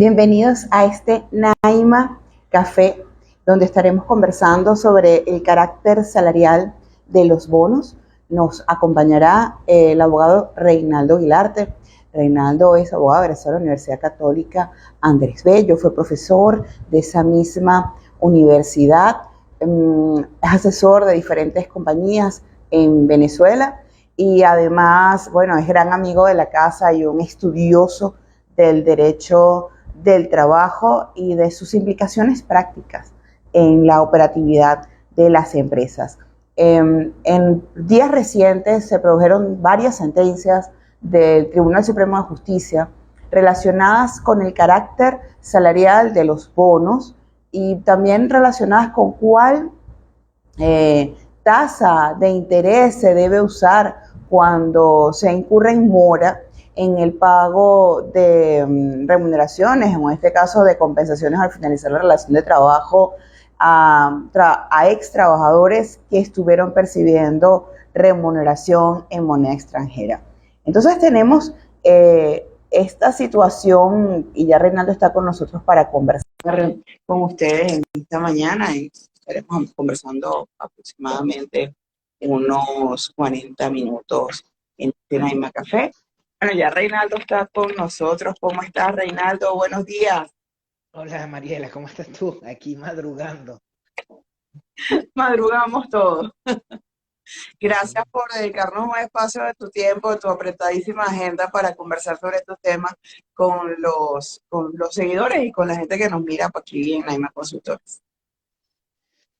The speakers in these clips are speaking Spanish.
Bienvenidos a este Naima Café, donde estaremos conversando sobre el carácter salarial de los bonos. Nos acompañará el abogado Reinaldo Guilarte. Reinaldo es abogado egresado de la Universidad Católica Andrés Bello, fue profesor de esa misma universidad, es asesor de diferentes compañías en Venezuela y además, bueno, es gran amigo de la casa y un estudioso del derecho del trabajo y de sus implicaciones prácticas en la operatividad de las empresas. En días recientes se produjeron varias sentencias del Tribunal Supremo de Justicia relacionadas con el carácter salarial de los bonos y también relacionadas con cuál tasa de interés se debe usar cuando se incurre en mora en el pago de remuneraciones, en este caso de compensaciones al finalizar la relación de trabajo a ex trabajadores que estuvieron percibiendo remuneración en moneda extranjera. Entonces tenemos esta situación y ya Reinaldo está con nosotros para conversar con ustedes en esta mañana y estaremos conversando aproximadamente unos 40 minutos en este Naima Café. Bueno, ya Reinaldo está con nosotros. ¿Cómo estás, Reinaldo? Buenos días. Hola Mariela, ¿cómo estás tú? Aquí madrugando. Madrugamos todos. Gracias por dedicarnos un espacio de tu tiempo, de tu apretadísima agenda para conversar sobre estos temas con los seguidores y con la gente que nos mira por aquí en Naima Consultores.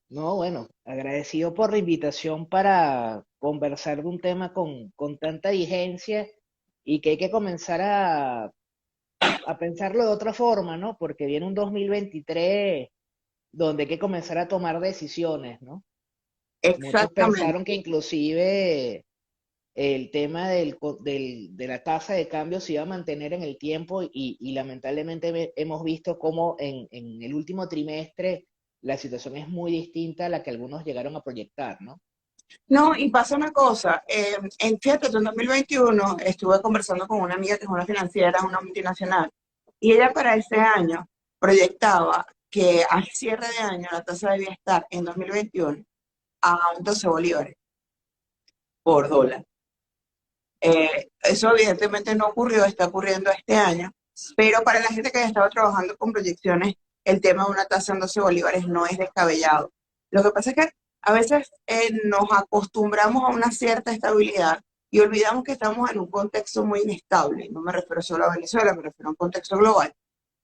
No, bueno, agradecido por la invitación para conversar de un tema con tanta vigencia y que hay que comenzar a pensarlo de otra forma, ¿no? Porque viene un 2023 donde hay que comenzar a tomar decisiones, ¿no? Muchos Exactamente. pensaron que inclusive el tema de la tasa de cambio se iba a mantener en el tiempo y lamentablemente hemos visto cómo en el último trimestre la situación es muy distinta a la que algunos llegaron a proyectar, ¿no? No, y pasa una cosa, fíjate, en 2021 estuve conversando con una amiga que es una financiera, una multinacional, y ella para ese año proyectaba que al cierre de año la tasa debía estar en 2021 a 12 bolívares por dólar. Eso evidentemente no ocurrió, está ocurriendo este año, pero para la gente que haya estado trabajando con proyecciones, el tema de una tasa en 12 bolívares no es descabellado. Lo que pasa es que a veces nos acostumbramos a una cierta estabilidad y olvidamos que estamos en un contexto muy inestable. No me refiero solo a Venezuela, me refiero a un contexto global.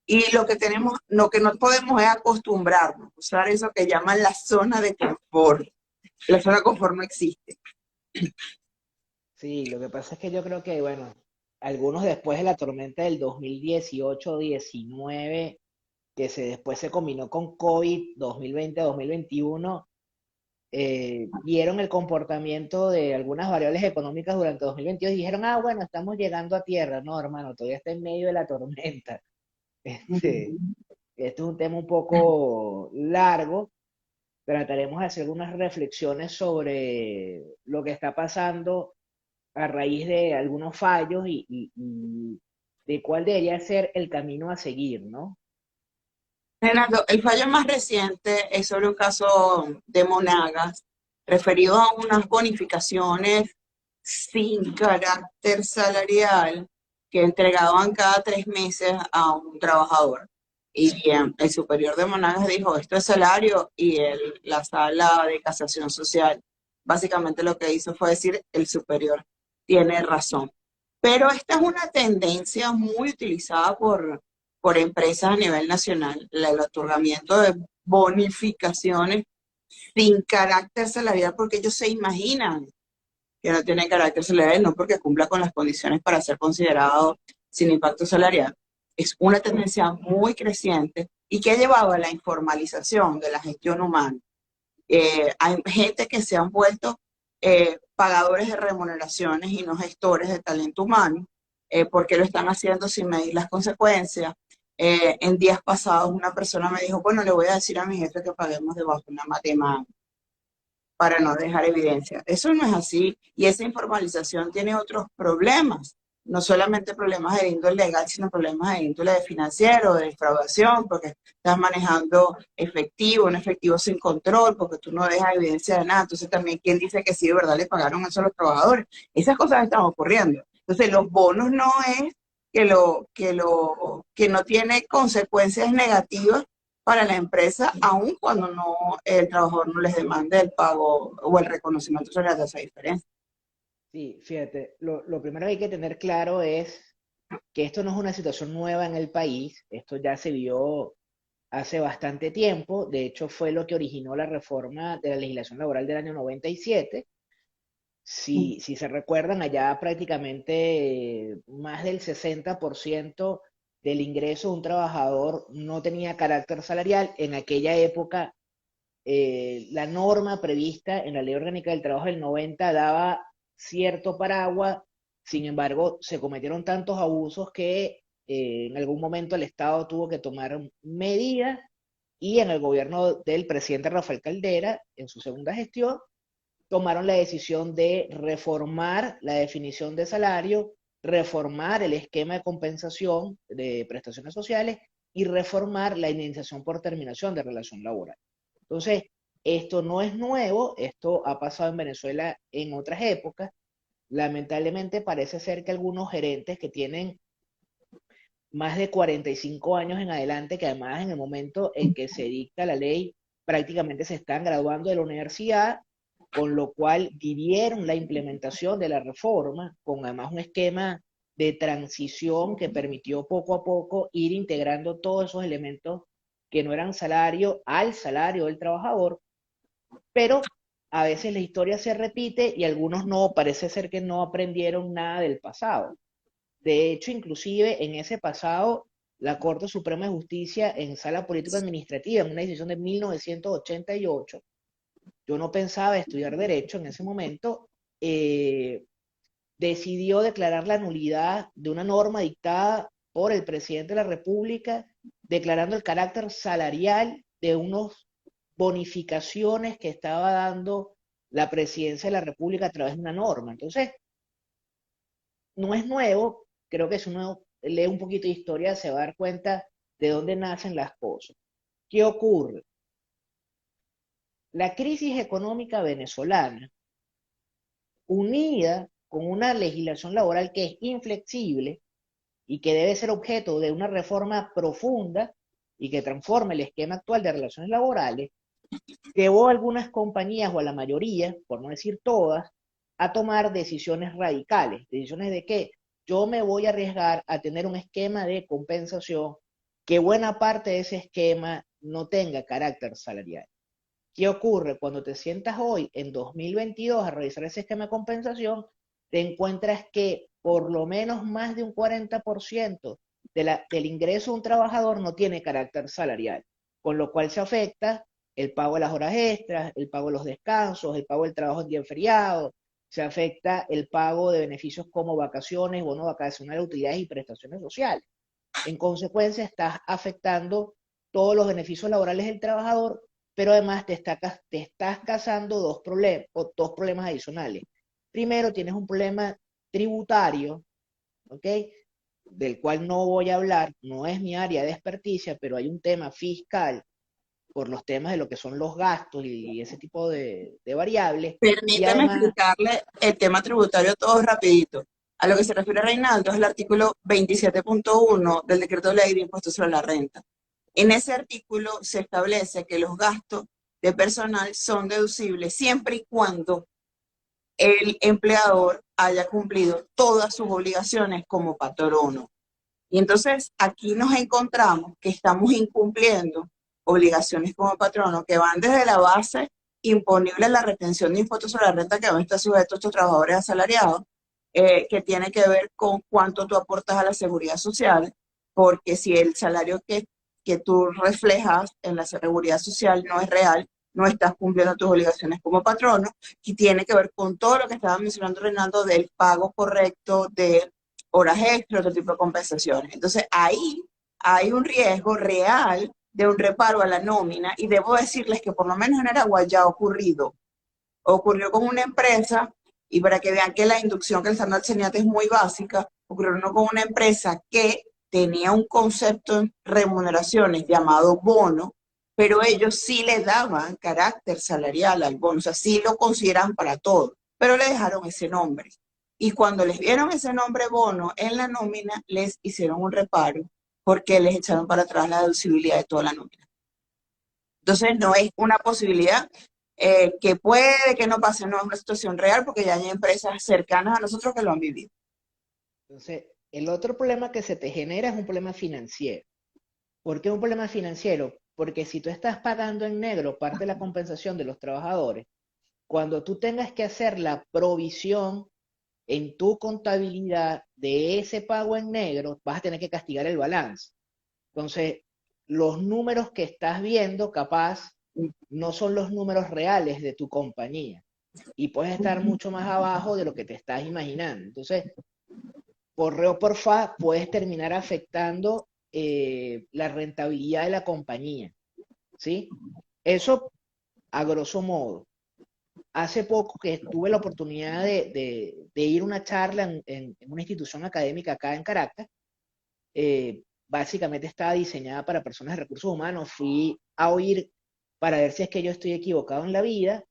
Y lo que tenemos, lo que no podemos es acostumbrarnos, usar eso que llaman la zona de confort. La zona de confort no existe. Sí, lo que pasa es que yo creo que, bueno, algunos después de la tormenta del 2018-19, después se combinó con COVID 2020-2021, vieron el comportamiento de algunas variables económicas durante 2022 y dijeron, ah, bueno, estamos llegando a tierra. No, hermano, todavía está en medio de la tormenta. Este, esto es un tema un poco largo. Trataremos de hacer algunas reflexiones sobre lo que está pasando a raíz de algunos fallos y de cuál debería ser el camino a seguir, ¿no? Renato, el fallo más reciente es sobre un caso de Monagas, referido a unas bonificaciones sin carácter salarial que entregaban cada 3 meses a un trabajador. Y bien, el superior de Monagas dijo, esto es salario, y la sala de casación social básicamente lo que hizo fue decir, el superior tiene razón. Pero esta es una tendencia muy utilizada por empresas a nivel nacional, el otorgamiento de bonificaciones sin carácter salarial, porque ellos se imaginan que no tiene carácter salarial, no porque cumpla con las condiciones para ser considerado sin impacto salarial. Es una tendencia muy creciente y que ha llevado a la informalización de la gestión humana. Hay gente que se han vuelto pagadores de remuneraciones y no gestores de talento humano, porque lo están haciendo sin medir las consecuencias. En días pasados una persona me dijo, bueno, le voy a decir a mi jefe que paguemos debajo de una matemática para no dejar evidencia. Eso no es así y esa informalización tiene otros problemas. no solamente problemas de índole legal, sino problemas de índole financiero, de defraudación, porque estás manejando efectivo, un efectivo sin control, porque tú no dejas evidencia de nada. Entonces también, ¿quién dice que sí, de verdad le pagaron eso a los trabajadores? Esas cosas están ocurriendo. Entonces, los bonos no es que no tiene consecuencias negativas para la empresa, aun cuando no, el trabajador no les demande el pago o el reconocimiento sobre esa diferencia. Sí, fíjate, lo primero que hay que tener claro es que esto no es una situación nueva en el país, esto ya se vio hace bastante tiempo, de hecho fue lo que originó la reforma de la legislación laboral del año 97. Si se recuerdan, allá prácticamente más del 60% del ingreso de un trabajador no tenía carácter salarial. En aquella época, la norma prevista en la Ley Orgánica del Trabajo del 90 daba cierto paraguas. Sin embargo, se cometieron tantos abusos que en algún momento el Estado tuvo que tomar medidas, y en el gobierno del presidente Rafael Caldera, en su segunda gestión, tomaron la decisión de reformar la definición de salario, reformar el esquema de compensación de prestaciones sociales y reformar la indemnización por terminación de relación laboral. Entonces, esto no es nuevo, esto ha pasado en Venezuela en otras épocas. Lamentablemente parece ser que algunos gerentes que tienen más de 45 años en adelante, que además en el momento en que se dicta la ley prácticamente se están graduando de la universidad, con lo cual vivieron la implementación de la reforma, con además un esquema de transición que permitió poco a poco ir integrando todos esos elementos que no eran salario al salario del trabajador, pero a veces la historia se repite y algunos no, parece ser que no aprendieron nada del pasado. De hecho, inclusive en ese pasado, la Corte Suprema de Justicia en Sala Política Administrativa, en una decisión de 1988, yo no pensaba estudiar Derecho en ese momento, decidió declarar la nulidad de una norma dictada por el presidente de la República, declarando el carácter salarial de unas bonificaciones que estaba dando la presidencia de la República a través de una norma. Entonces, no es nuevo, creo que si uno lee un poquito de historia se va a dar cuenta de dónde nacen las cosas. ¿Qué ocurre? La crisis económica venezolana, unida con una legislación laboral que es inflexible y que debe ser objeto de una reforma profunda y que transforme el esquema actual de relaciones laborales, llevó a algunas compañías, o a la mayoría, por no decir todas, a tomar decisiones radicales. ¿Decisiones de qué? Yo me voy a arriesgar a tener un esquema de compensación que buena parte de ese esquema no tenga carácter salarial. ¿Qué ocurre? Cuando te sientas hoy, en 2022, a revisar ese esquema de compensación, te encuentras que por lo menos más de un 40% del ingreso de un trabajador no tiene carácter salarial, con lo cual se afecta el pago de las horas extras, el pago de los descansos, el pago del trabajo en día feriado, se afecta el pago de beneficios como vacaciones, bono vacacional, utilidades y prestaciones sociales. En consecuencia, estás afectando todos los beneficios laborales del trabajador, pero además te estás casando dos problemas adicionales. Primero, tienes un problema tributario, ¿ok? Del cual no voy a hablar, no es mi área de experticia, pero hay un tema fiscal por los temas de lo que son los gastos y ese tipo de variables. Y Permítame además, explicarle el tema tributario todo rapidito. A lo que se refiere Reinaldo es el artículo 27.1 del Decreto de Ley de Impuestos sobre la Renta. En ese artículo se establece que los gastos de personal son deducibles siempre y cuando el empleador haya cumplido todas sus obligaciones como patrono. Y entonces aquí nos encontramos que estamos incumpliendo obligaciones como patrono que van desde la base imponible a la retención de impuestos sobre la renta que van a estar sujetos estos trabajadores asalariados, que tiene que ver con cuánto tú aportas a la seguridad social, porque si el salario que tú reflejas en la seguridad social no es real, no estás cumpliendo tus obligaciones como patrono, y tiene que ver con todo lo que estaba mencionando Renando del pago correcto de horas extras, otro tipo de compensaciones. Entonces ahí hay un riesgo real de un reparo a la nómina, y debo decirles que por lo menos en Aragua ya ha ocurrido. Ocurrió con una empresa, y para que vean que la inducción que el estándar CENIAT es muy básica, ocurrió uno con una empresa que tenía un concepto en remuneraciones llamado bono, pero ellos sí le daban carácter salarial al bono, o sea, sí lo consideraban para todo, pero le dejaron ese nombre. Y cuando les dieron ese nombre bono en la nómina, les hicieron un reparo porque les echaron para atrás la deducibilidad de toda la nómina. Entonces, no es una posibilidad que puede que no pase, no es una situación real porque ya hay empresas cercanas a nosotros que lo han vivido. Entonces, el otro problema que se te genera es un problema financiero. ¿Por qué un problema financiero? Porque si tú estás pagando en negro parte de la compensación de los trabajadores, cuando tú tengas que hacer la provisión en tu contabilidad de ese pago en negro, vas a tener que castigar el balance. Entonces, los números que estás viendo, capaz, no son los números reales de tu compañía y puedes estar mucho más abajo de lo que te estás imaginando. Entonces, por re o por fa, puedes terminar afectando la rentabilidad de la compañía, ¿sí? Eso a grosso modo. Hace poco que tuve la oportunidad de ir a una charla en una institución académica acá en Caracas, básicamente estaba diseñada para personas de recursos humanos. Fui a oír para ver si es que yo estoy equivocado en la vida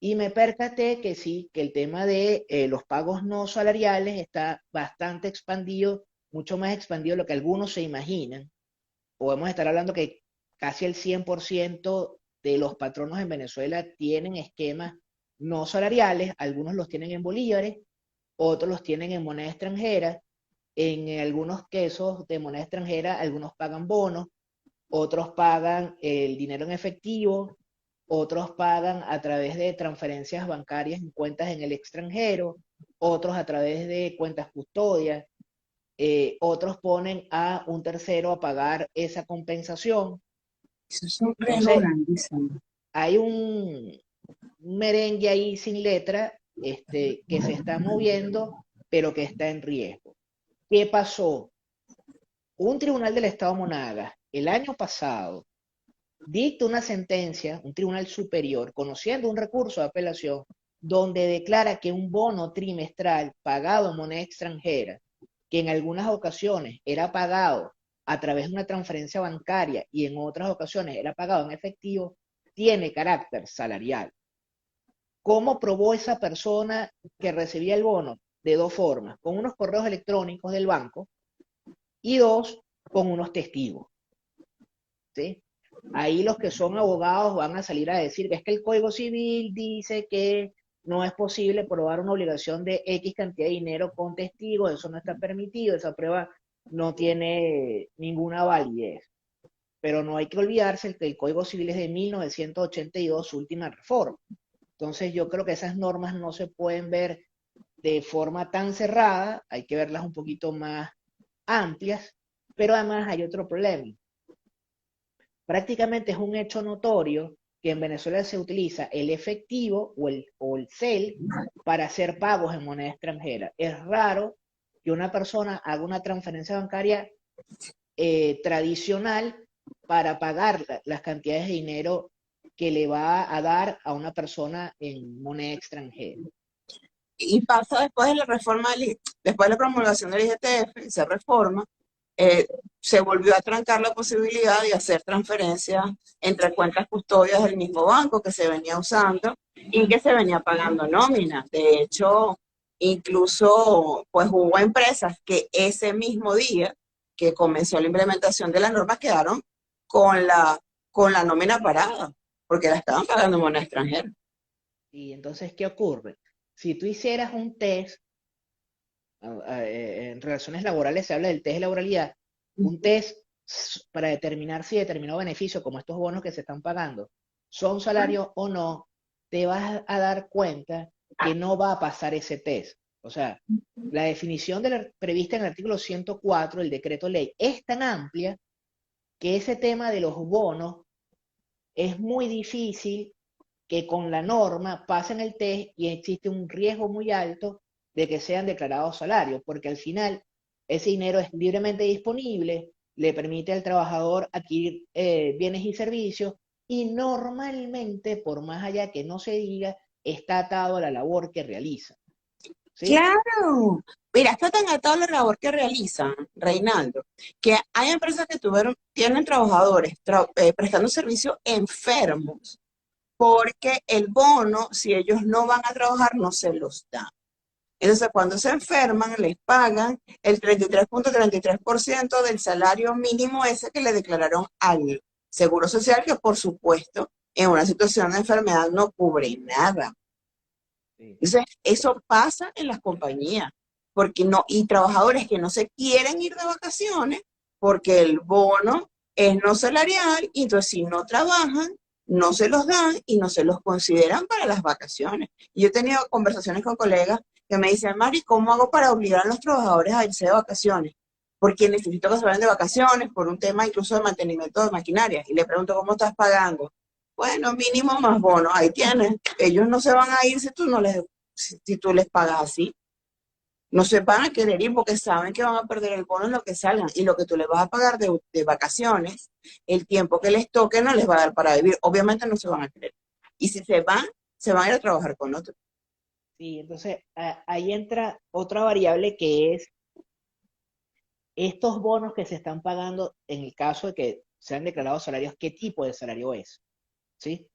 y me percaté que sí, que el tema de los pagos no salariales está bastante expandido, mucho más expandido de lo que algunos se imaginan. Podemos estar hablando que casi el 100% de los patronos en Venezuela tienen esquemas no salariales, algunos los tienen en bolívares, otros los tienen en moneda extranjera, en algunos casos de moneda extranjera, algunos pagan bonos, otros pagan el dinero en efectivo, otros pagan a través de transferencias bancarias en cuentas en el extranjero, otros a través de cuentas custodias, otros ponen a un tercero a pagar esa compensación. Eso es un riesgo Entonces, grandísimo. hay un merengue ahí sin letra que se está moviendo, pero que está en riesgo. ¿Qué pasó? Un tribunal del Estado Monagas el año pasado dicta una sentencia, un tribunal superior, conociendo un recurso de apelación, donde declara que un bono trimestral pagado en moneda extranjera, que en algunas ocasiones era pagado a través de una transferencia bancaria y en otras ocasiones era pagado en efectivo, tiene carácter salarial. ¿Cómo probó esa persona que recibía el bono? De dos formas, con unos correos electrónicos del banco y dos, con unos testigos, ¿sí? Ahí los que son abogados van a salir a decir que es que el Código Civil dice que no es posible probar una obligación de X cantidad de dinero con testigos, eso no está permitido, esa prueba no tiene ninguna validez. Pero no hay que olvidarse que el Código Civil es de 1982, su última reforma. Entonces yo creo que esas normas no se pueden ver de forma tan cerrada, hay que verlas un poquito más amplias, pero además hay otro problema. Prácticamente es un hecho notorio que en Venezuela se utiliza el efectivo o el CEL para hacer pagos en moneda extranjera. Es raro que una persona haga una transferencia bancaria tradicional para pagar las cantidades de dinero que le va a dar a una persona en moneda extranjera. Y pasa después de la reforma, después de la promulgación del IGTF, se reforma, se volvió a trancar la posibilidad de hacer transferencias entre cuentas custodias del mismo banco que se venía usando y que se venía pagando nómina. De hecho, incluso pues hubo empresas que ese mismo día que comenzó la implementación de las normas quedaron con con la nómina parada, porque la estaban pagando en moneda extranjera. Y entonces, ¿qué ocurre? Si tú hicieras un test, en relaciones laborales se habla del test de laboralidad, un test para determinar si determinado beneficio, como estos bonos que se están pagando, son salarios o no, te vas a dar cuenta que no va a pasar ese test. O sea, la definición prevista en el artículo 104 del decreto ley es tan amplia que ese tema de los bonos es muy difícil que con la norma pasen el test y existe un riesgo muy alto de que sean declarados salarios, porque al final ese dinero es libremente disponible, le permite al trabajador adquirir bienes y servicios y normalmente, por más allá que no se diga, está atado a la labor que realiza. ¿sí? Claro. Mira, está tan atado la labor que realizan, Reinaldo, que hay empresas que tienen trabajadores prestando servicio enfermos, porque el bono, si ellos no van a trabajar, no se los da. Entonces, cuando se enferman, les pagan el 33.33% del salario mínimo ese que le declararon al Seguro Social, que por supuesto, en una situación de enfermedad no cubre nada. Sí. Entonces, eso pasa en las compañías, porque no, y trabajadores que no se quieren ir de vacaciones porque el bono es no salarial, y entonces si no trabajan, no se los dan y no se los consideran para las vacaciones. Y yo he tenido conversaciones con colegas que me dicen, Mari, ¿cómo hago para obligar a los trabajadores a irse de vacaciones? Porque necesito que se vayan de vacaciones por un tema incluso de mantenimiento de maquinaria. Y le pregunto, ¿cómo estás pagando? Bueno, mínimo más bono, ahí tienes. Ellos no se van a ir si tú les pagas así. No se van a querer ir porque saben que van a perder el bono en lo que salgan. Y lo que tú les vas a pagar de vacaciones, el tiempo que les toque no les va a dar para vivir. Obviamente no se van a querer. Y si se van a ir a trabajar con otros. Sí, entonces ahí entra otra variable que es estos bonos que se están pagando en el caso de que sean declarados salarios, ¿qué tipo de salario es? ¿Sí?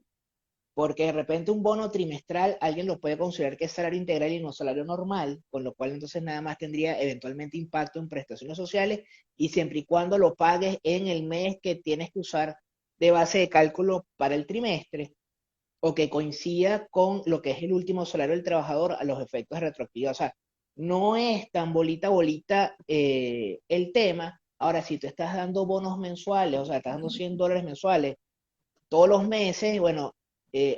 Porque de repente un bono trimestral alguien lo puede considerar que es salario integral y no salario normal, con lo cual entonces nada más tendría eventualmente impacto en prestaciones sociales y siempre y cuando lo pagues en el mes que tienes que usar de base de cálculo para el trimestre o que coincida con lo que es el último salario del trabajador a los efectos de retroactividad. O sea, no es tan bolita el tema. Ahora, si tú estás dando bonos mensuales, o sea, estás dando $100 mensuales todos los meses, bueno,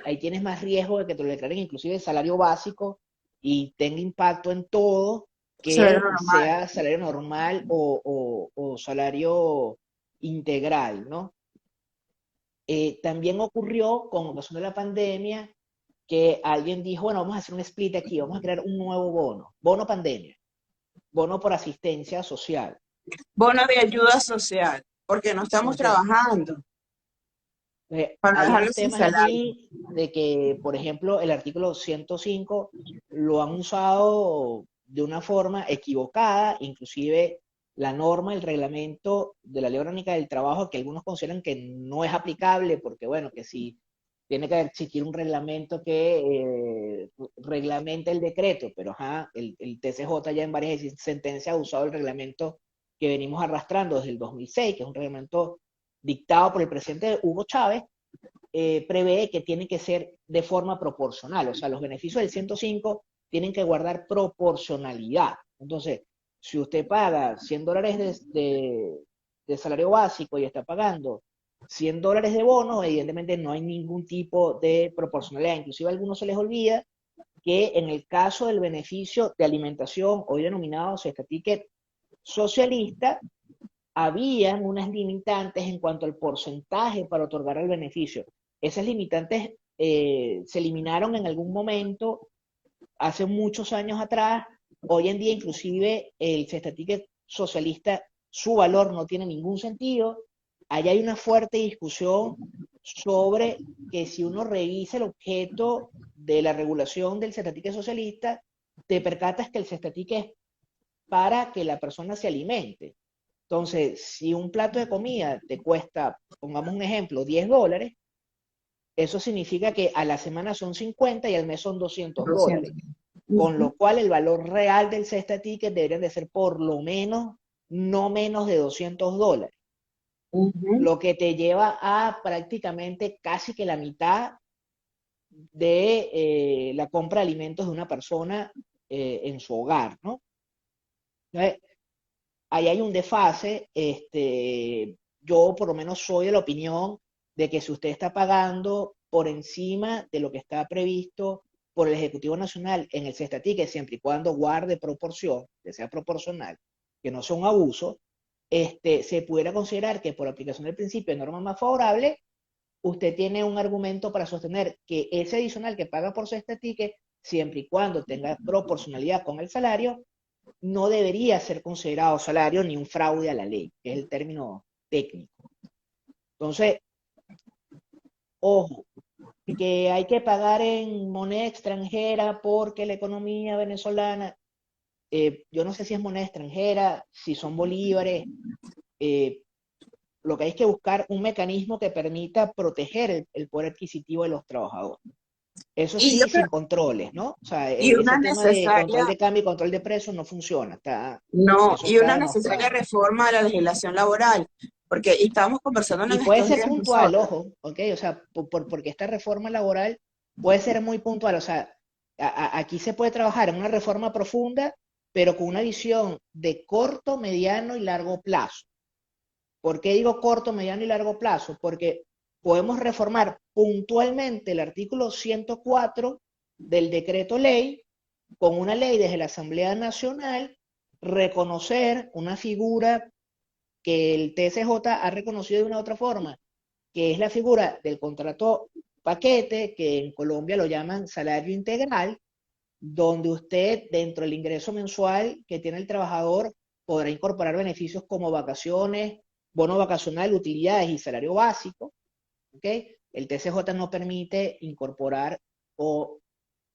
ahí tienes más riesgo de que te lo declaren inclusive el salario básico y tenga impacto en todo, Salario que normal. sea salario normal o salario integral, ¿no? También ocurrió con ocasión de la pandemia que alguien dijo, bueno, vamos a hacer un split aquí, vamos a crear un nuevo bono, bono pandemia, bono por asistencia social. Bono de ayuda social, porque no estamos Entonces, trabajando para no hay unos dejarlos sin temas salario. allí de que, por ejemplo, el artículo 105 lo han usado de una forma equivocada, inclusive la norma, el reglamento de la Ley Orgánica del Trabajo, que algunos consideran que no es aplicable, porque bueno, que si tiene que existir un reglamento que reglamente el decreto, pero ajá, el TCJ ya en varias sentencias ha usado el reglamento que venimos arrastrando desde el 2006, que es un reglamento dictado por el presidente Hugo Chávez, prevé que tiene que ser de forma proporcional, o sea, los beneficios del 105 tienen que guardar proporcionalidad. Entonces, si usted paga $100 de salario básico y está pagando $100 de bono, evidentemente no hay ningún tipo de proporcionalidad. Inclusive a algunos se les olvida que en el caso del beneficio de alimentación, hoy denominado Cesta Ticket socialista, habían unas limitantes en cuanto al porcentaje para otorgar el beneficio. Esas limitantes se eliminaron en algún momento, hace muchos años atrás. Hoy en día, inclusive, el Cesta Ticket socialista, su valor no tiene ningún sentido. Allá hay una fuerte discusión sobre que si uno revisa el objeto de la regulación del Cesta Ticket socialista, te percatas que el Cesta Ticket es para que la persona se alimente. Entonces, si un plato de comida te cuesta, pongamos un ejemplo, $10, eso significa que a la semana son 50 y al mes son $200, 200. con Ujú, lo cual el valor real del cesta ticket debería de ser por lo menos no menos de $200, ujú. lo que te lleva a prácticamente casi que la mitad de la compra de alimentos de una persona en su hogar, ¿no? Entonces, ahí hay un desfase. Yo por lo menos soy de la opinión de que si usted está pagando por encima de lo que está previsto por el Ejecutivo Nacional en el Cestatique, siempre y cuando guarde proporción, que sea proporcional, que no sea un abuso, se pudiera considerar que por aplicación del principio de norma más favorable, usted tiene un argumento para sostener que ese adicional que paga por Cestatique, siempre y cuando tenga proporcionalidad con el salario, no debería ser considerado salario ni un fraude a la ley, que es el término técnico. Entonces, ojo, que hay que pagar en moneda extranjera porque la economía venezolana, yo no sé si es moneda extranjera, si son bolívares, eh, lo que hay es que buscar un mecanismo que permita proteger el poder adquisitivo de los trabajadores. Eso Y yo sí, creo, sin controles, ¿no? O sea, y una ese tema de control necesaria, de cambio y control de precios no funciona, no, eso y está una necesaria demostrado. reforma de la legislación laboral, porque y estábamos conversando Y en puede estos ser días puntual, nosotros. ojo, ¿ok? O sea, porque esta reforma laboral puede ser muy puntual, o sea, aquí se puede trabajar en una reforma profunda, pero con una visión de corto, mediano y largo plazo. ¿Por qué digo corto, mediano y largo plazo? Porque podemos reformar puntualmente el artículo 104 del decreto ley con una ley desde la Asamblea Nacional, reconocer una figura que el TSJ ha reconocido de una u otra forma, que es la figura del contrato paquete, que en Colombia lo llaman salario integral, donde usted dentro del ingreso mensual que tiene el trabajador podrá incorporar beneficios como vacaciones, bono vacacional, utilidades y salario básico. ¿Okay? El TCJ no permite incorporar o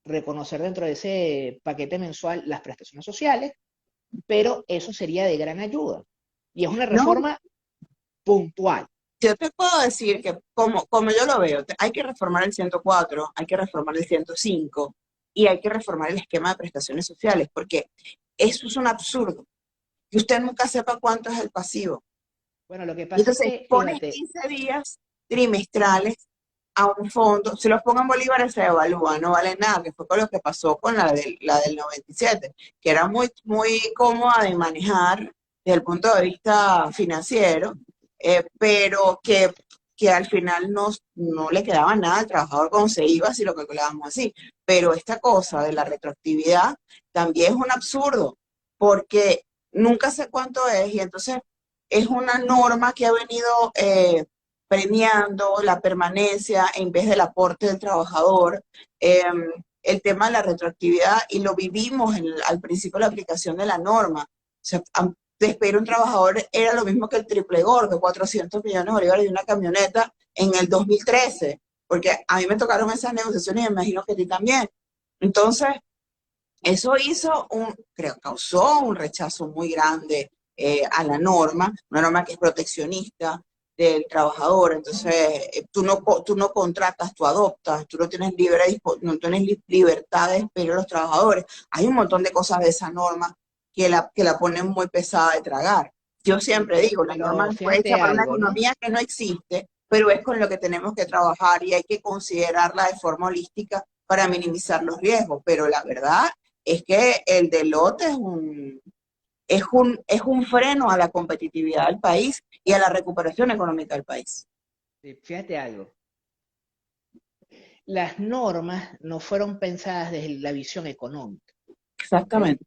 reconocer dentro de ese paquete mensual las prestaciones sociales, pero eso sería de gran ayuda. Y es una No, reforma puntual. yo te puedo decir que como yo lo veo, hay que reformar el 104, hay que reformar el 105 y hay que reformar el esquema de prestaciones sociales, porque eso es un absurdo, que usted nunca sepa cuánto es el pasivo. Bueno, lo que Y pasa es entonces que, pones fíjate, 15 días trimestrales a un fondo, si los pongan bolívares se evalúa, no vale nada, que fue con lo que pasó con la del 97, que era muy, muy cómoda de manejar desde el punto de vista financiero, pero que al final no le quedaba nada al trabajador cuando se iba si lo calculábamos así. Pero esta cosa de la retroactividad también es un absurdo, porque nunca sé cuánto es y entonces es una norma que ha venido premiando la permanencia en vez del aporte del trabajador. Eh, el tema de la retroactividad, y lo vivimos al principio de la aplicación de la norma. O sea, despedir a un trabajador era lo mismo que el triple gordo, 400 millones de bolívares de una camioneta en el 2013, porque a mí me tocaron esas negociaciones y me imagino que a ti también. Entonces, eso creo, causó un rechazo muy grande a la norma, una norma que es proteccionista del trabajador. Entonces, tú no contratas, tú adoptas, tú no tienes, no tienes libertad de despedir a los trabajadores. Hay un montón de cosas de esa norma que la ponen muy pesada de tragar. Yo sí, siempre digo, la norma pero fue hecha fíjate para una algo, ¿no? economía que no existe, pero es con lo que tenemos que trabajar y hay que considerarla de forma holística para minimizar los riesgos. Pero la verdad es que el delote es un freno a la competitividad del país y a la recuperación económica del país. Sí, fíjate algo. Las normas no fueron pensadas desde la visión económica, ¿ok? Exactamente.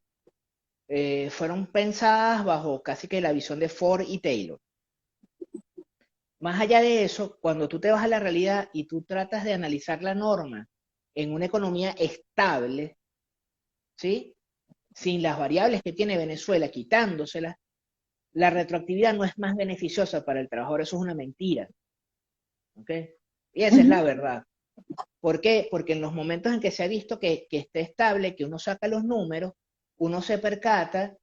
Fueron pensadas bajo casi que la visión de Ford y Taylor. Más allá de eso, cuando tú te vas a la realidad y tú tratas de analizar la norma en una economía estable, ¿sí? Sin las variables que tiene Venezuela, quitándoselas, la retroactividad no es más beneficiosa para el trabajador, eso es una mentira, ¿ok? Y esa es Ujú. la verdad. ¿Por qué? Porque en los momentos en que se ha visto que esté estable, que uno saca los números, uno se percata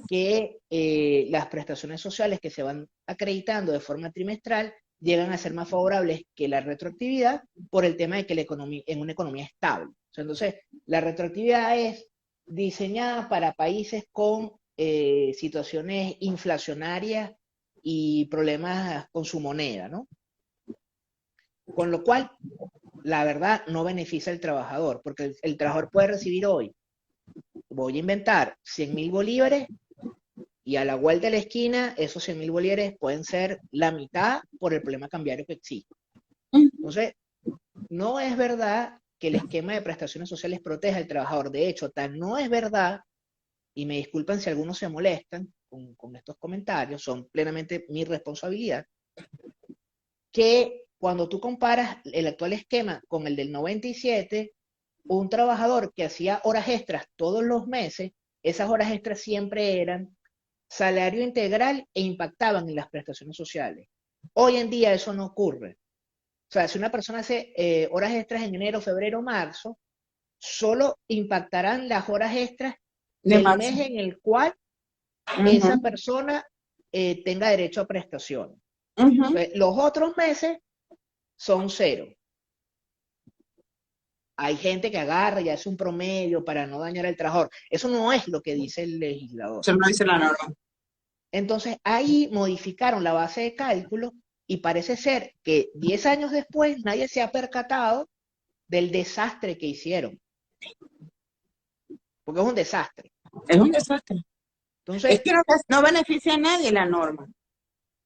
que las prestaciones sociales que se van acreditando de forma trimestral llegan a ser más favorables que la retroactividad por el tema de que la economía, en una economía estable. O sea, entonces, la retroactividad es diseñada para países con situaciones inflacionarias y problemas con su moneda, ¿no? Con lo cual, la verdad, no beneficia al trabajador, porque el trabajador puede recibir hoy, voy a inventar, 100.000 bolívares y a la vuelta de la esquina, esos 100.000 bolívares pueden ser la mitad por el problema cambiario que existe. Entonces, no es verdad que el esquema de prestaciones sociales proteja al trabajador. De hecho, tal no es verdad, y me disculpan si algunos se molestan con estos comentarios, son plenamente mi responsabilidad, que cuando tú comparas el actual esquema con el del 97, un trabajador que hacía horas extras todos los meses, esas horas extras siempre eran salario integral e impactaban en las prestaciones sociales. Hoy en día eso no ocurre. O sea, si una persona hace horas extras en enero, febrero, marzo, solo impactarán las horas extras de del mes máximo. en el cual esa Ujú, persona tenga derecho a prestaciones. ujú. Entonces, los otros meses son cero. Hay gente que agarra y hace un promedio para no dañar al trabajador. Eso no es lo que dice el legislador. Eso no dice la norma. Entonces, ahí modificaron la base de cálculo y parece ser que 10 años después nadie se ha percatado del desastre que hicieron, porque es un desastre. Es un desastre. Es Entonces, que no beneficia a nadie la norma.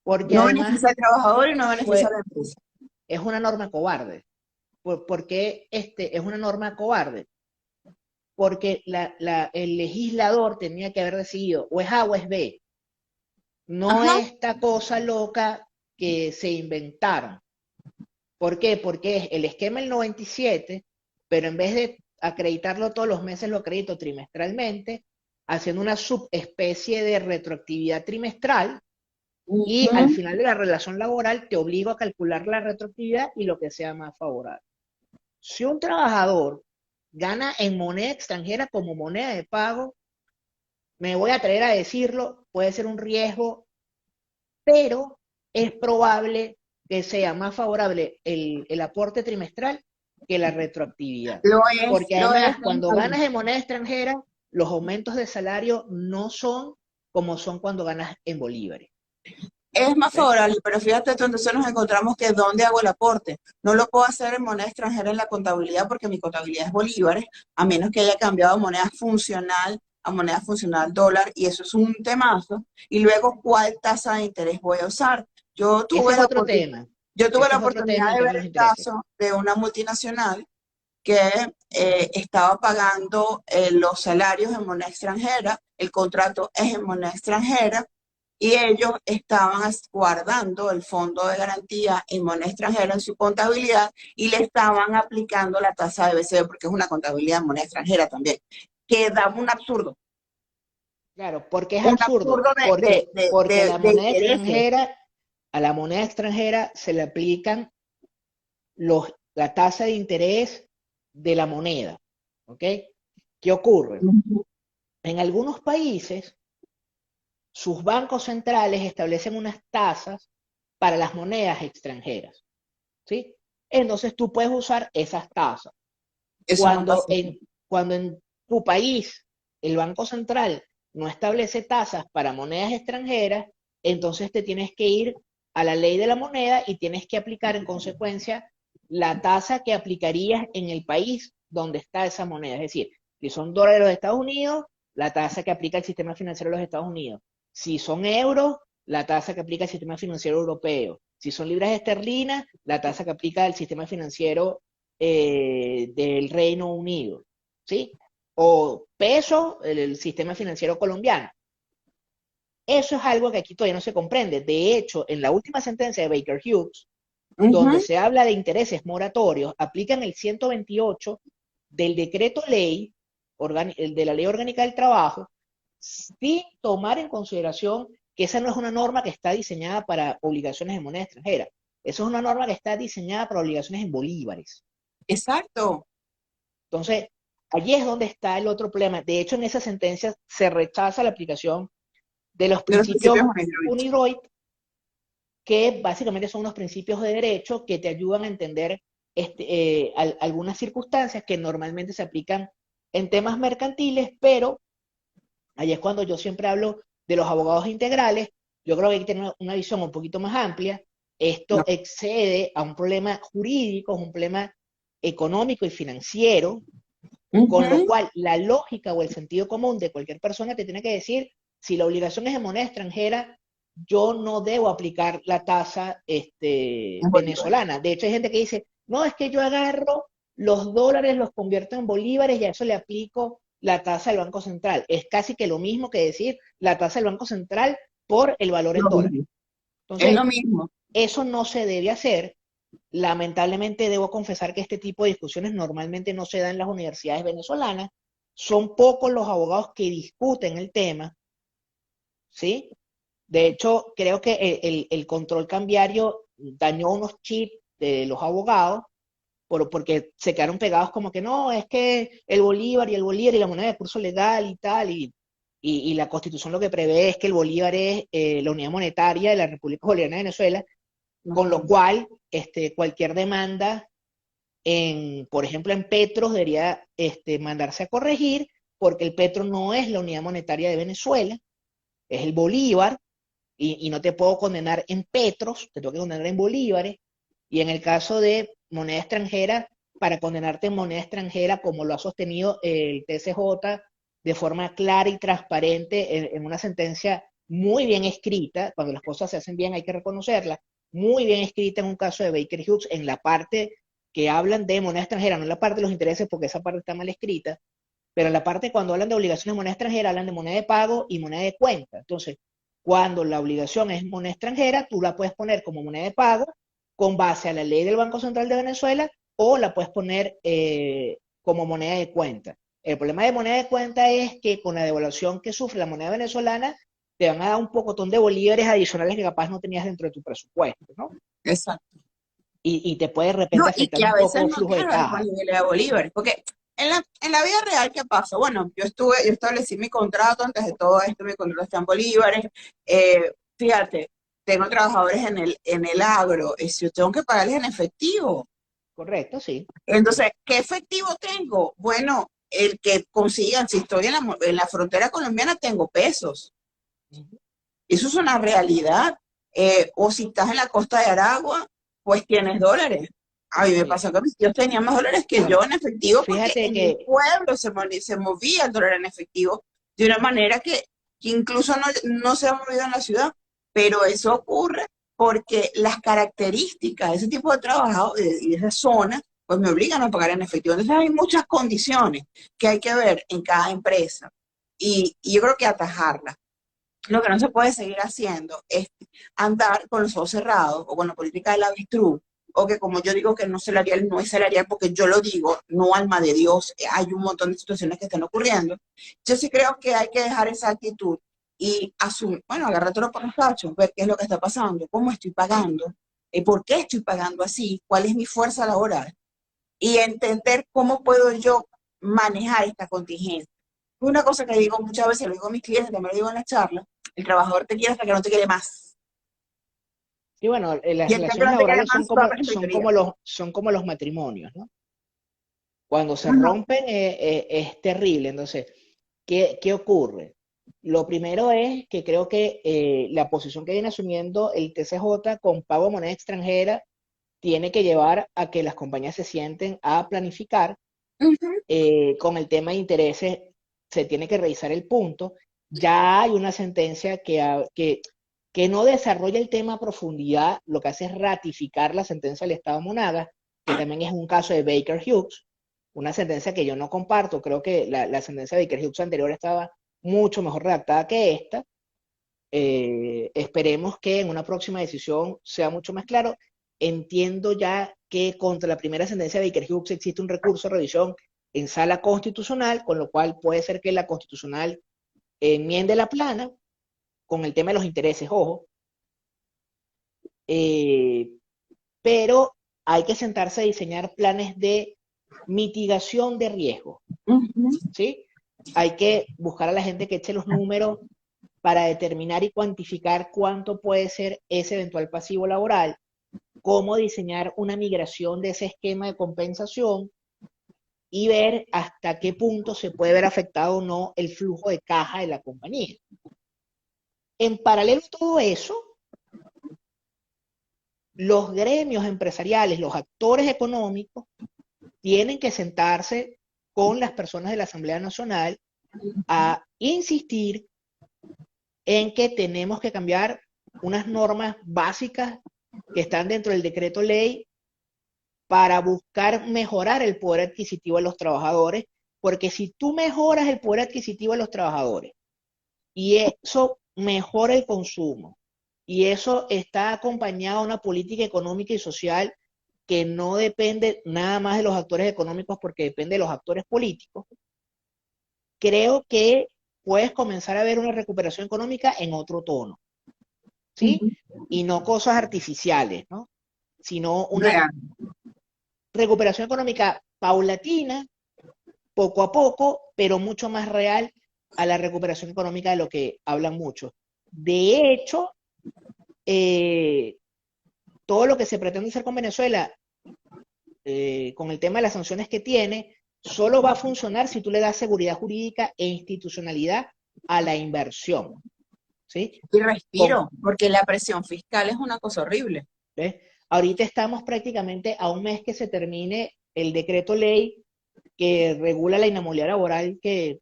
porque No además beneficia al trabajador y no beneficia a fue, la empresa. es una norma cobarde. ¿Por qué es una norma cobarde? Porque el legislador tenía que haber decidido o es A o es B. No Ajá. esta cosa loca que se inventaron. ¿Por qué? Porque es el esquema del 97, pero en vez de acreditarlo todos los meses, lo acredito trimestralmente, haciendo una subespecie de retroactividad trimestral y al Ujú. final de la relación laboral te obligo a calcular la retroactividad y lo que sea más favorable. Si un trabajador gana en moneda extranjera como moneda de pago, me voy a atrever a decirlo, puede ser un riesgo, pero es probable que sea más favorable el aporte trimestral que la retroactividad. Porque Lo es además, en cuando ganas país. en moneda extranjera, los aumentos de salario no son como son cuando ganas en bolívares. Es más ¿Ves? favorable, pero fíjate tú, entonces nos encontramos que ¿dónde hago el aporte? No lo puedo hacer en moneda extranjera en la contabilidad porque mi contabilidad es bolívares, a menos que haya cambiado moneda funcional a moneda funcional dólar, y eso es un temazo. Y luego, ¿cuál tasa de interés voy a usar? Yo Ese tuve es la otro oportunidad, tema. yo tuve Ese la es otro oportunidad tema el de tema ver de los el intereses. caso de una multinacional que estaba pagando los salarios en moneda extranjera, el contrato es en moneda extranjera, y ellos estaban guardando el fondo de garantía en moneda extranjera en su contabilidad y le estaban aplicando la tasa de BCB porque es una contabilidad en moneda extranjera también, que daba Claro, porque es un absurdo, absurdo porque la de moneda intereses. extranjera, a la moneda extranjera se le aplican la tasa de interés de la moneda. ¿Ok? ¿Qué ocurre? En algunos países, sus bancos centrales establecen unas tasas para las monedas extranjeras. ¿Sí? Entonces tú puedes usar esas tasas. Eso no Cuando pasa. en, cuando en tu país el Banco Central no establece tasas para monedas extranjeras, entonces te tienes que ir a la ley de la moneda y tienes que aplicar en consecuencia la tasa que aplicarías en el país donde está esa moneda. Es decir, si son dólares de los Estados Unidos, la tasa que aplica el sistema financiero de los Estados Unidos. Si son euros, la tasa que aplica el sistema financiero europeo. Si son libras esterlinas, la tasa que aplica el sistema financiero del Reino Unido, ¿sí? O peso, el sistema financiero colombiano. Eso es algo que aquí todavía no se comprende. De hecho, en la última sentencia de Baker Hughes, donde Ujú. se habla de intereses moratorios, aplican el 128 del decreto ley, el de la ley orgánica del trabajo, sin tomar en consideración que esa no es una norma que está diseñada para obligaciones en moneda extranjera. Eso es una norma que está diseñada para obligaciones en bolívares. Exacto. Entonces, allí es donde está el otro problema. De hecho, en esa sentencia se rechaza la aplicación de los De los principios principios Unidroit. UNIDROIT, que básicamente son unos principios de derecho que te ayudan a entender algunas circunstancias que normalmente se aplican en temas mercantiles, pero allí es cuando yo siempre hablo de los abogados integrales. Yo creo que hay que tener una visión un poquito más amplia. Esto No. excede a un problema jurídico, es un problema económico y financiero, con lo Ujú. cual la lógica o el sentido común de cualquier persona te tiene que decir, si la obligación es de moneda extranjera, yo no debo aplicar la tasa En Bolívar. venezolana. De hecho, hay gente que dice, no, es que yo agarro los dólares, los convierto en bolívares y a eso le aplico la tasa del Banco Central. Es casi que lo mismo que decir la tasa del Banco Central por el valor en Lo dólares. mismo. Es Entonces, lo mismo. eso no se debe hacer. Lamentablemente debo confesar que este tipo de discusiones normalmente no se dan en las universidades venezolanas. Son pocos los abogados que discuten el tema, ¿sí? De hecho, creo que el control cambiario dañó unos chips de los abogados, porque se quedaron pegados como que no, es que el bolívar y la moneda de curso legal y tal, y la Constitución lo que prevé es que el bolívar es la unidad monetaria de la República Bolivariana de Venezuela, con lo cual cualquier demanda por ejemplo, en Petros debería mandarse a corregir, porque el Petro no es la unidad monetaria de Venezuela, es el Bolívar, y no te puedo condenar en Petros, te tengo que condenar en bolívares, y en el caso de moneda extranjera, para condenarte en moneda extranjera, como lo ha sostenido el TCJ de forma clara y transparente en una sentencia muy bien escrita, cuando las cosas se hacen bien hay que reconocerlas, muy bien escrita en un caso de Baker Hughes, en la parte que hablan de moneda extranjera, no en la parte de los intereses, porque esa parte está mal escrita, pero en la parte cuando hablan de obligaciones de moneda extranjera, hablan de moneda de pago y moneda de cuenta. Entonces, cuando la obligación es moneda extranjera, tú la puedes poner como moneda de pago con base a la ley del Banco Central de Venezuela o la puedes poner como moneda de cuenta. El problema de moneda de cuenta es que con la devaluación que sufre la moneda venezolana, te van a dar un pocotón de bolívares adicionales que capaz no tenías dentro de tu presupuesto, ¿no? Exacto. Y te puede de No, repente y afectar que un a poco veces el no flujo de tienes la caja. disponibilidad de bolívares, porque en la vida real, ¿qué pasa? Bueno, yo establecí mi contrato antes de todo esto, mi contrato está en bolívares. Fíjate, tengo trabajadores en el agro, y si yo tengo que pagarles en efectivo. Correcto, sí. Entonces, ¿qué efectivo tengo? Bueno, el que consigan, si estoy en la frontera colombiana, tengo pesos. Eso es una realidad. O si estás en la costa de Aragua, pues tienes dólares. A mí me Sí. pasó que mis tíos tenían más dólares que yo Bueno, en efectivo porque fíjate en mi que, pueblo se movía el dólar en efectivo de una manera que incluso no se ha movido en la ciudad. Pero eso ocurre porque las características de ese tipo de trabajo y de esa zona, pues me obligan a pagar en efectivo. Entonces hay muchas condiciones que hay que ver en cada empresa y yo creo que atajarlas. Lo que no se puede seguir haciendo es andar con los ojos cerrados o con la política del avestruz, o que como yo digo que no es salarial porque yo lo digo, no alma de Dios, hay un montón de situaciones que están ocurriendo. Yo sí creo que hay que dejar esa actitud y asumir, bueno, agárratelo por los cachos, ver qué es lo que está pasando, cómo estoy pagando, por qué estoy pagando así, cuál es mi fuerza laboral y entender cómo puedo yo manejar esta contingencia. Una cosa que digo muchas veces, lo digo a mis clientes, también lo digo en la charla, el trabajador te quiere hasta que no te quiere más. sí, bueno, Y las el día que relaciones no te quiere laborales más, va para la inspectoría. son como los matrimonios, ¿no? Cuando se Ajá. rompen es terrible. Entonces, ¿qué ocurre? Lo primero es que creo que la posición que viene asumiendo el TCJ con pago de moneda extranjera tiene que llevar a que las compañías se sienten a planificar. Ujú. Con el tema de intereses se tiene que revisar el punto. Ya hay una sentencia que no desarrolla el tema a profundidad, lo que hace es ratificar la sentencia del Estado Monagas, que también es un caso de Baker Hughes, una sentencia que yo no comparto. Creo que la sentencia de Baker Hughes anterior estaba mucho mejor redactada que esta. Esperemos que en una próxima decisión sea mucho más claro. Entiendo ya que contra la primera sentencia de Baker Hughes existe un recurso de revisión en sala constitucional, con lo cual puede ser que la constitucional enmiende la plana con el tema de los intereses, ojo, eh, pero hay que sentarse a diseñar planes de mitigación de riesgo, Ujú. ¿sí? Hay que buscar a la gente que eche los números para determinar y cuantificar cuánto puede ser ese eventual pasivo laboral, cómo diseñar una migración de ese esquema de compensación y ver hasta qué punto se puede ver afectado o no el flujo de caja de la compañía. En paralelo a todo eso, los gremios empresariales, los actores económicos, tienen que sentarse con las personas de la Asamblea Nacional a insistir en que tenemos que cambiar unas normas básicas que están dentro del decreto ley para buscar mejorar el poder adquisitivo de los trabajadores, porque si tú mejoras el poder adquisitivo de los trabajadores y eso mejora el consumo y eso está acompañado de una política económica y social que no depende nada más de los actores económicos porque depende de los actores políticos, creo que puedes comenzar a ver una recuperación económica en otro tono, ¿sí? Y no cosas artificiales, ¿no? sino una real. recuperación económica paulatina, poco a poco, pero mucho más real a la recuperación económica de lo que hablan muchos. De hecho, todo lo que se pretende hacer con Venezuela, con el tema de las sanciones que tiene, solo va a funcionar si tú le das seguridad jurídica e institucionalidad a la inversión, ¿sí? Y Con, respiro, porque la presión fiscal es una cosa horrible. ¿ves? Ahorita estamos prácticamente a un mes que se termine el decreto ley que regula la inmovilidad laboral, que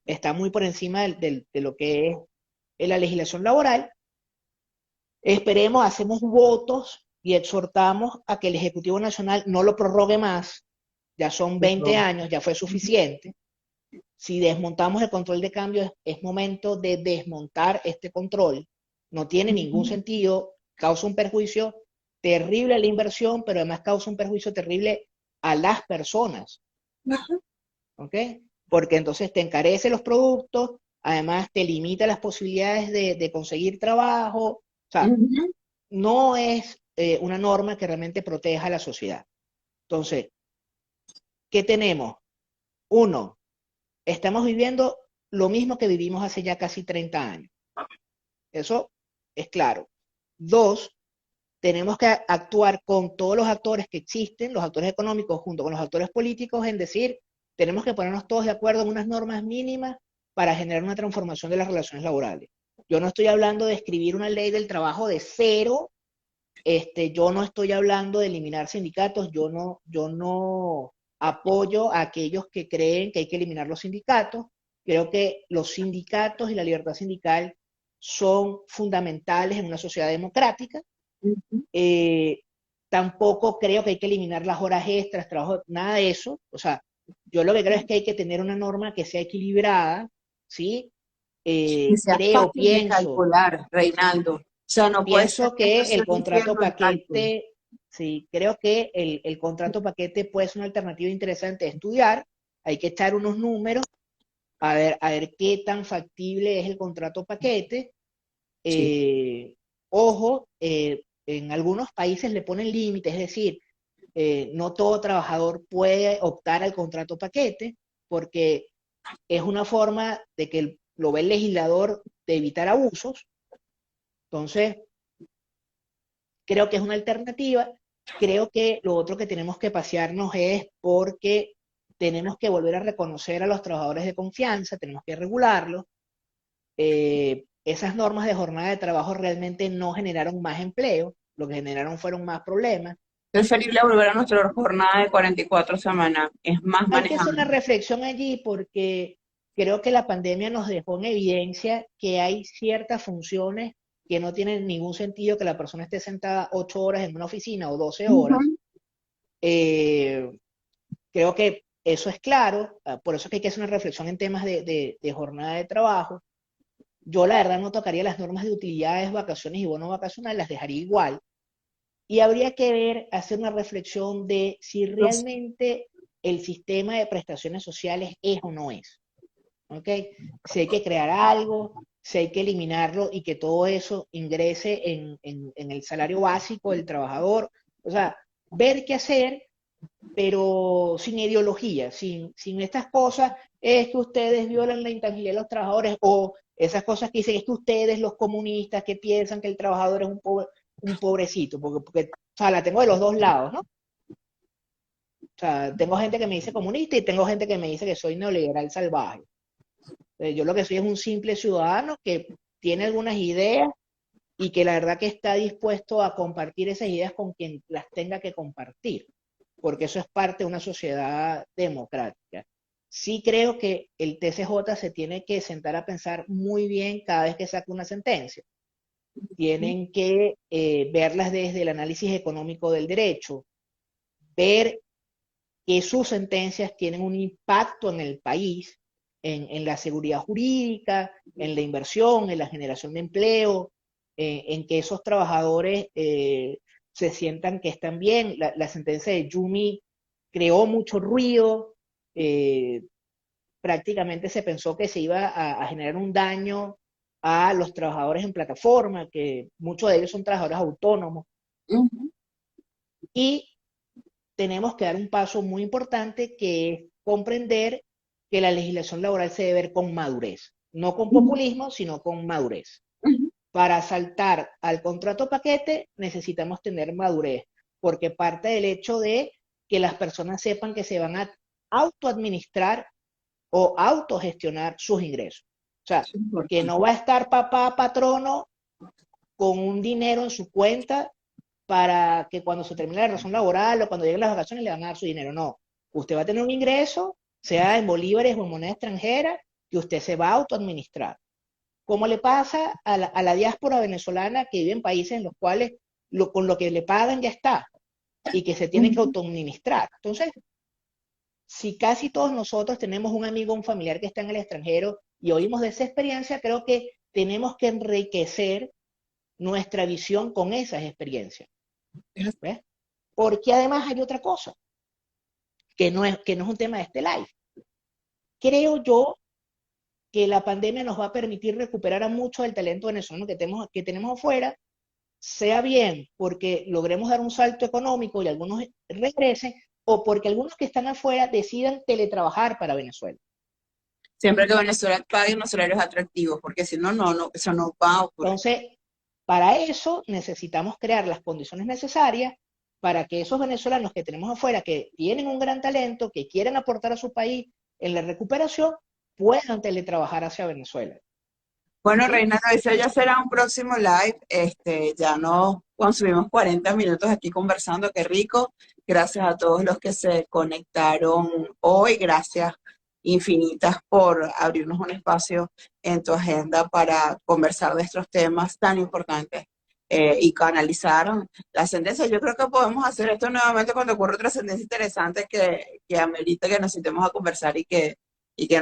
está muy por encima de lo que es la legislación laboral. Esperemos, hacemos votos y exhortamos a que el Ejecutivo Nacional no lo prorrogue más. Ya son 20 años, ya fue suficiente. Si desmontamos el control de cambio, es momento de desmontar este control. No tiene ningún sentido, causa un perjuicio terrible a la inversión, pero además causa un perjuicio terrible a las personas. ¿Ok? Porque entonces te encarece los productos, además te limita las posibilidades de conseguir trabajo. O sea, Ujú. no es una norma que realmente proteja a la sociedad. Entonces, ¿qué tenemos? Uno, estamos viviendo lo mismo que vivimos hace ya casi 30 años. Eso es claro. Dos, tenemos que actuar con todos los actores que existen, los actores económicos junto con los actores políticos, en decir, tenemos que ponernos todos de acuerdo en unas normas mínimas para generar una transformación de las relaciones laborales. Yo no estoy hablando de escribir una ley del trabajo de cero. Yo no estoy hablando de eliminar sindicatos, yo no apoyo a aquellos que creen que hay que eliminar los sindicatos. Creo que los sindicatos y la libertad sindical son fundamentales en una sociedad democrática. Ujú. Eh, Tampoco creo que hay que eliminar las horas extras, trabajo, nada de eso. O sea, yo lo que creo es que hay que tener una norma que sea equilibrada, ¿sí? Que sea Creo, fácil de pienso, calcular, Reinaldo. O sea, no puede ser Pienso que esto que sea el un contrato infierno el cálculo. paquete, sí, creo que el contrato paquete puede ser una alternativa interesante de estudiar. Hay que echar unos números, a ver qué tan factible es el contrato paquete. Sí. Eh, Ojo, en algunos países le ponen límites, es decir, no todo trabajador puede optar al contrato paquete, porque es una forma de que lo ve el legislador de evitar abusos. Entonces, creo que es una alternativa. Creo que lo otro que tenemos que pasearnos es porque tenemos que volver a reconocer a los trabajadores de confianza, tenemos que regularlos. Esas normas de jornada de trabajo realmente no generaron más empleo, lo que generaron fueron más problemas. Preferible volver a nuestra jornada de 44 semanas. Es más Hay que hacer una manejable. reflexión allí porque creo que la pandemia nos dejó en evidencia que hay ciertas funciones que no tienen ningún sentido que la persona esté sentada 8 horas en una oficina o 12 horas. Ujú. Eh, Creo que eso es claro, por eso es que hay que hacer una reflexión en temas de jornada de trabajo. Yo la verdad no tocaría las normas de utilidades, vacaciones y bonos vacacionales, las dejaría igual. Y habría que ver, hacer una reflexión de si Los- realmente el sistema de prestaciones sociales es o no es. ¿Ok? Si hay que crear algo, si hay que eliminarlo y que todo eso ingrese en el salario básico del trabajador. O sea, ver qué hacer, pero sin ideología, sin estas cosas, es que ustedes violan la intangibilidad de los trabajadores, o esas cosas que dicen, es que ustedes, los comunistas, que piensan que el trabajador es un pobrecito, porque, o sea, la tengo de los dos lados, ¿no? O sea, tengo gente que me dice comunista y tengo gente que me dice que soy neoliberal salvaje. Yo lo que soy es un simple ciudadano que tiene algunas ideas y que la verdad que está dispuesto a compartir esas ideas con quien las tenga que compartir, porque eso es parte de una sociedad democrática. Sí creo que el TCJ se tiene que sentar a pensar muy bien cada vez que saca una sentencia. Tienen que verlas desde el análisis económico del derecho, ver que sus sentencias tienen un impacto en el país, en la seguridad jurídica, en la inversión, en la generación de empleo, en que esos trabajadores se sientan que están bien. La sentencia de Yumi creó mucho ruido, eh, prácticamente se pensó que se iba a generar un daño a los trabajadores en plataforma, que muchos de ellos son trabajadores autónomos. Ujú. Y tenemos que dar un paso muy importante que es comprender que la legislación laboral se debe ver con madurez, no con populismo, sino con madurez. Para saltar al contrato paquete necesitamos tener madurez, porque parte del hecho de que las personas sepan que se van a autoadministrar o autogestionar sus ingresos. O sea, que no va a estar papá patrono con un dinero en su cuenta para que cuando se termine la relación laboral o cuando lleguen las vacaciones le van a dar su dinero. No, usted va a tener un ingreso, sea en bolívares o en moneda extranjera, que usted se va a autoadministrar. Como le pasa a la diáspora venezolana que vive en países en los cuales con lo que le pagan ya está y que se tiene que autoadministrar. Entonces, si casi todos nosotros tenemos un amigo o un familiar que está en el extranjero y oímos de esa experiencia, creo que tenemos que enriquecer nuestra visión con esas experiencias. ¿Ves? Porque además hay otra cosa, que no es un tema de este live. Creo yo que la pandemia nos va a permitir recuperar a mucho del talento venezolano que tenemos afuera, sea bien porque logremos dar un salto económico y algunos regresen, o porque algunos que están afuera decidan teletrabajar para Venezuela. Siempre que Venezuela pague unos salarios atractivos, porque si no, eso no va a ocurrir. Entonces, para eso necesitamos crear las condiciones necesarias para que esos venezolanos que tenemos afuera, que tienen un gran talento, que quieren aportar a su país en la recuperación, puedan teletrabajar hacia Venezuela. Bueno, ¿Sí? Reina, ese ya será un próximo live. Ya nos consumimos 40 minutos aquí conversando, qué rico. Gracias a todos los que se conectaron hoy. Gracias infinitas por abrirnos un espacio en tu agenda para conversar de estos temas tan importantes y canalizar la ascendencia. Yo creo que podemos hacer esto nuevamente cuando ocurra otra ascendencia interesante que amerite que nos sintemos a conversar y que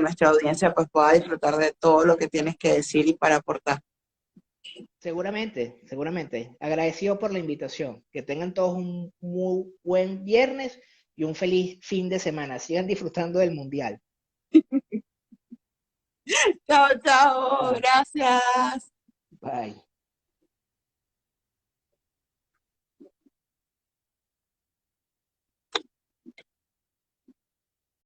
nuestra audiencia pues pueda disfrutar de todo lo que tienes que decir y para aportar. Seguramente, seguramente. Agradecido por la invitación. Que tengan todos un muy buen viernes y un feliz fin de semana. Sigan disfrutando del Mundial. Chao, chao, Bye. gracias. Bye.